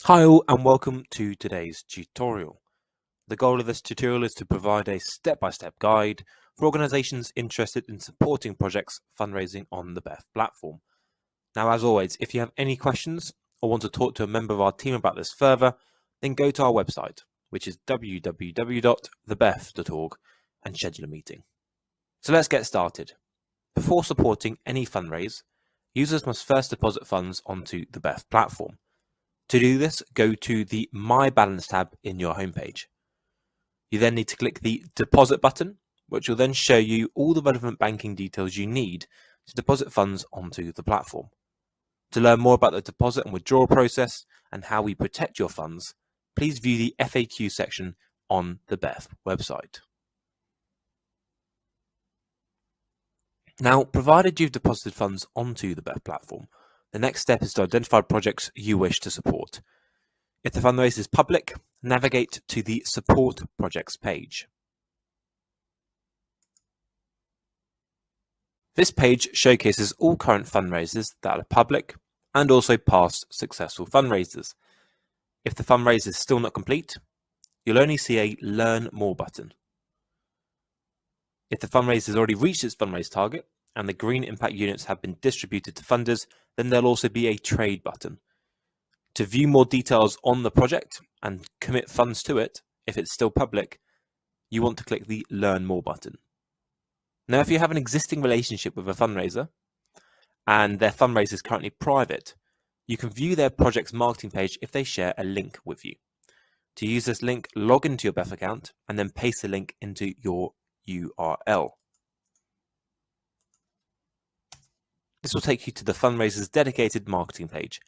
Hi all and welcome to today's tutorial. The goal of this tutorial is to provide a step-by-step guide for organisations interested in supporting projects fundraising on the BEF platform. Now, as always, if you have any questions or want to talk to a member of our team about this further, then go to our website, which is www.thebef.org, and schedule a meeting. So let's get started. Before supporting any fundraise, users must first deposit funds onto the BEF platform. To do this, go to the My Balance tab in your homepage. You then need to click the Deposit button, which will then show you all the relevant banking details you need to deposit funds onto the platform. To learn more about the deposit and withdrawal process and how we protect your funds, please view the FAQ section on the BEF website. Now, provided you've deposited funds onto the BEF platform, the next step is to identify projects you wish to support. If the fundraise is public, navigate to the Support Projects page. This page showcases all current fundraisers that are public and also past successful fundraisers. If the fundraise is still not complete, you'll only see a Learn More button. If the fundraise has already reached its fundraise target and the green impact units have been distributed to funders, then there'll also be a Trade button. To view more details on the project and commit funds to it, if it's still public, you want to click the Learn More button. Now, if you have an existing relationship with a fundraiser and their fundraiser is currently private, you can view their project's marketing page if they share a link with you. To use this link, log into your BEF account and then paste the link into your URL. This will take you to the fundraiser's dedicated marketing page,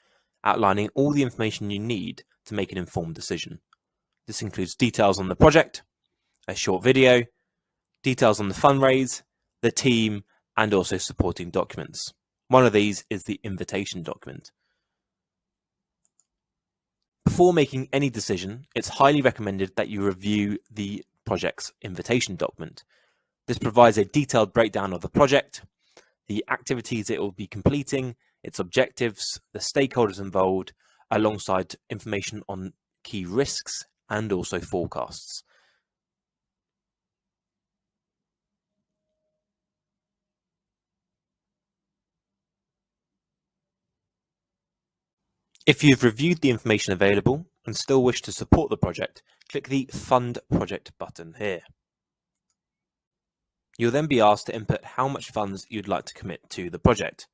outlining all the information you need to make an informed decision. This includes details on the project, a short video, details on the fundraise, the team, and also supporting documents. One of these is the invitation document. Before making any decision, it's highly recommended that you review the project's invitation document. This provides a detailed breakdown of the project, the activities it will be completing, its objectives, the stakeholders involved, alongside information on key risks and also forecasts. If you've reviewed the information available and still wish to support the project, click the Fund Project button here. You'll then be asked to input how much funds you'd like to commit to the project.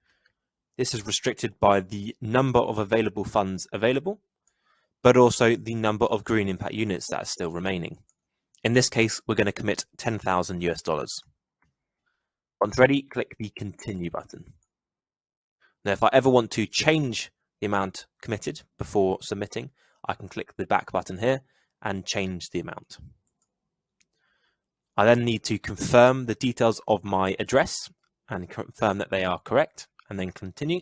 This is restricted by the number of available funds available, but also the number of green impact units that are still remaining. In this case, we're going to commit $10,000. Once ready, click the Continue button. Now, if I ever want to change the amount committed before submitting, I can click the back button here and change the amount. I then need to confirm the details of my address and confirm that they are correct, and then continue.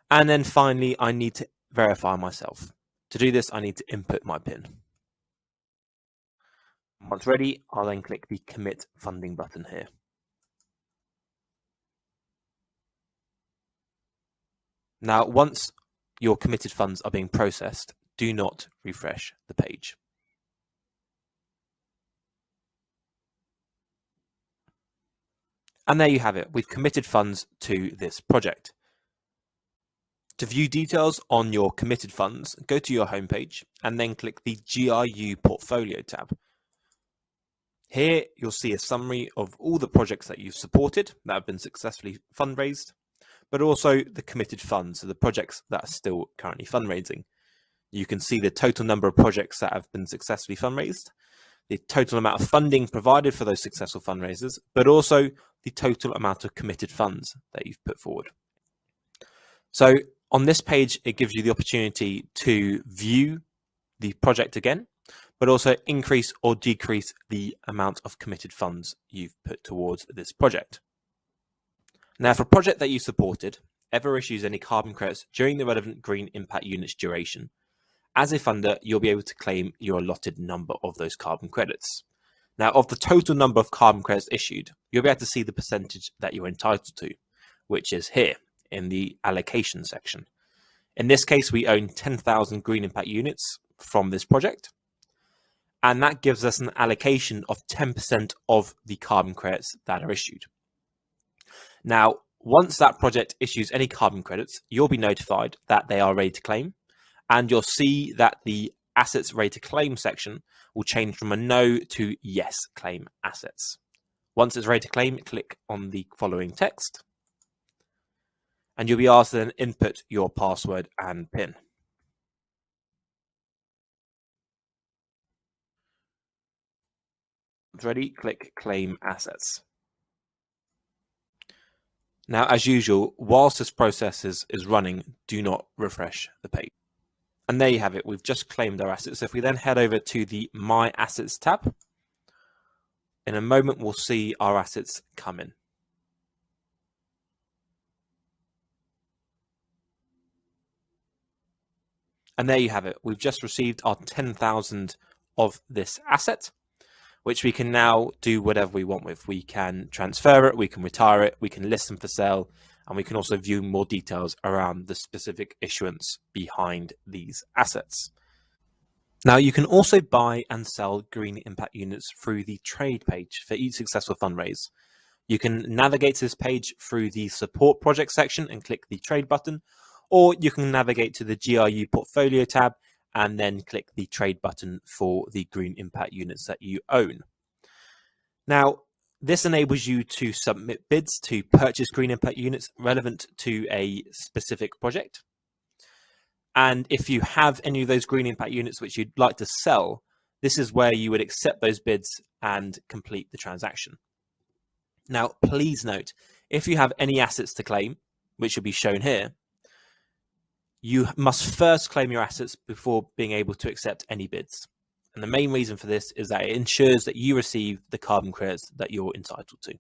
And then finally, I need to verify myself. To do this, I need to input my PIN. Once ready, I'll then click the Commit Funding button here. Now, once your committed funds are being processed, do not refresh the page. And there you have it. We've committed funds to this project. To view details on your committed funds, go to your homepage and then click the GIU Portfolio tab. Here, you'll see a summary of all the projects that you've supported that have been successfully fundraised, but also the committed funds, so the projects that are still currently fundraising. You can see the total number of projects that have been successfully fundraised, the total amount of funding provided for those successful fundraisers, but also the total amount of committed funds that you've put forward. So on this page, it gives you the opportunity to view the project again, but also increase or decrease the amount of committed funds you've put towards this project. Now, if a project that you supported ever issues any carbon credits during the relevant green impact unit's duration, as a funder, you'll be able to claim your allotted number of those carbon credits. Now, of the total number of carbon credits issued, you'll be able to see the percentage that you're entitled to, which is here in the allocation section. In this case, we own 10,000 green impact units from this project, and that gives us an allocation of 10% of the carbon credits that are issued. Now, once that project issues any carbon credits, you'll be notified that they are ready to claim, and you'll see that the assets ready to claim section will change from a no to yes claim assets. Once it's ready to claim, click on the following text, and you'll be asked to then input your password and PIN. Ready, click claim assets. Now, as usual, whilst this process is running, do not refresh the page. And there you have it. We've just claimed our assets. If we then head over to the My Assets tab, in a moment, we'll see our assets come in. And there you have it. We've just received our 10,000 of this asset, which we can now do whatever we want with. We can transfer it, we can retire it, we can list them for sale, and we can also view more details around the specific issuance behind these assets. Now, you can also buy and sell green impact units through the trade page for each successful fundraise. You can navigate to this page through the support project section and click the trade button, or you can navigate to the GRU portfolio tab and then click the trade button for the green impact units that you own. Now, this enables you to submit bids to purchase green impact units relevant to a specific project. And if you have any of those green impact units which you'd like to sell, this is where you would accept those bids and complete the transaction. Now, please note, if you have any assets to claim, which will be shown here, you must first claim your assets before being able to accept any bids. And the main reason for this is that it ensures that you receive the carbon credits that you're entitled to.